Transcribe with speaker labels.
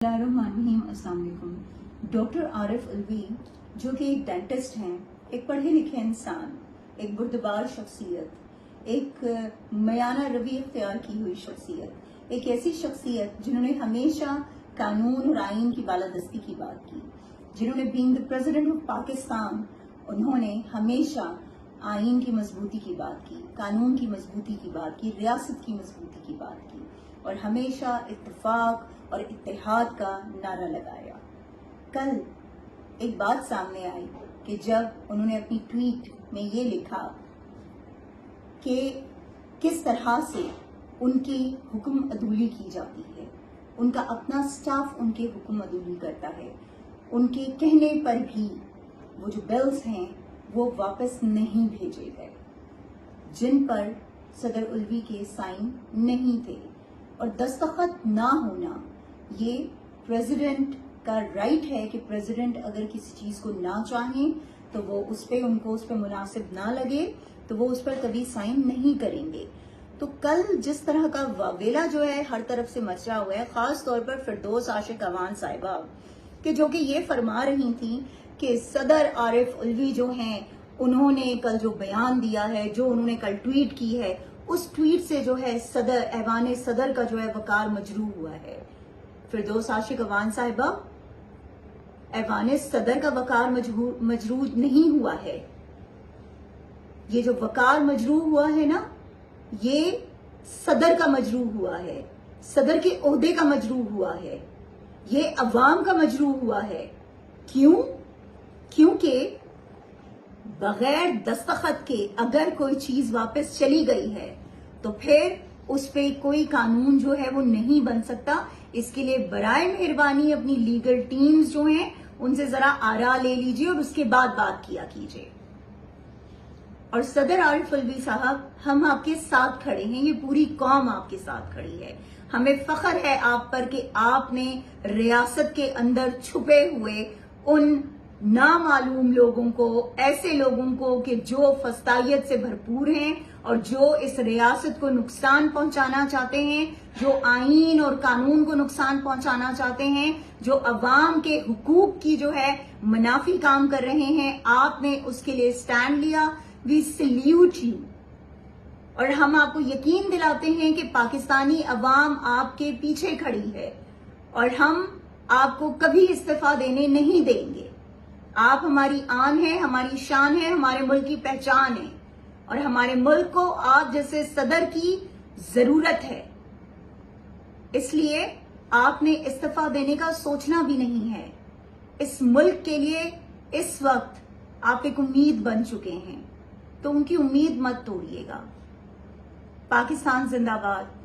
Speaker 1: अस्सलाम वालेकुम। डॉक्टर आरिफ अलवी जो कि एक डेंटिस्ट हैं, एक पढ़े लिखे इंसान, एक बुर्दबार शख्सियत, एक मयाना रवि इख्तियार की हुई शख्सियत, एक ऐसी शख्सियत जिन्होंने हमेशा कानून और आइन की बालादस्ती की बात की, जिन्होंने being the president of Pakistan उन्होंने हमेशा आइन की मजबूती की बात की, कानून की मजबूती की बात की, रियासत की मजबूती की बात की और हमेशा इत्तेफाक और इत्तेहाद का नारा लगाया। कल एक बात सामने आई कि जब उन्होंने अपनी ट्वीट में ये लिखा कि किस तरह से उनकी हुक्म अदूली की जाती है, उनका अपना स्टाफ उनके हुक्म अदूली करता है, उनके कहने पर भी वो जो बिल्स हैं वो वापस नहीं भेजे गए जिन पर सदर उल्वी के साइन नहीं थे। और दस्तखत ना होना ये प्रेसिडेंट का राइट है कि प्रेसिडेंट अगर किसी चीज को ना चाहें तो वो उनको उस पर मुनासिब ना लगे तो वो उस पर कभी साइन नहीं करेंगे। तो कल जिस तरह का वावेला जो है हर तरफ से मचा हुआ है, खास तौर पर फिरदौस आशिक अवान साहिबा कि जो कि ये फरमा रही थी कि सदर आरिफ उल्वी जो हैं उन्होंने कल जो बयान दिया है, जो उन्होंने कल ट्वीट की है, उस ट्वीट से जो है सदर ऐवान सदर का जो है वकार मजरू हुआ है। फिरदौस आशिक अवान साहिबा, ऐवान सदर का वकार मजरू नहीं हुआ है। ये जो वकार मजरू हुआ है ना, ये सदर का मजरू हुआ है, सदर के ओहदे का मजरू हुआ है, ये अवाम का मजरू हुआ है। क्यों? क्योंकि बगैर दस्तखत के अगर कोई चीज वापस चली गई है तो फिर उस पे कोई कानून जो है वो नहीं बन सकता। इसके लिए बराए मेहरबानी अपनी लीगल टीम्स जो हैं उनसे जरा आरा ले लीजिए और उसके बाद बात किया कीजिए। और सदर आरिफ अलवी साहब, हम आपके साथ खड़े हैं, ये पूरी कौम आपके साथ खड़ी है। हमें फख्र है आप पर कि आपने रियासत के अंदर छुपे हुए उन नामालूम लोगों को, ऐसे लोगों को कि जो फस्तायत से भरपूर हैं और जो इस रियासत को नुकसान पहुंचाना चाहते हैं, जो आईन और कानून को नुकसान पहुंचाना चाहते हैं, जो अवाम के हुकूक की जो है मुनाफी काम कर रहे हैं, आपने उसके लिए स्टैंड लिया। We salute you. और हम आपको यकीन दिलाते हैं कि पाकिस्तानी अवाम आपके पीछे खड़ी है और हम आपको कभी इस्तीफा देने नहीं देंगे। आप हमारी आन है, हमारी शान है, हमारे मुल्क की पहचान है और हमारे मुल्क को आप जैसे सदर की जरूरत है। इसलिए आपने इस्तीफा देने का सोचना भी नहीं है। इस मुल्क के लिए इस वक्त आप एक उम्मीद बन चुके हैं, तो उनकी उम्मीद मत तोड़िएगा। पाकिस्तान जिंदाबाद।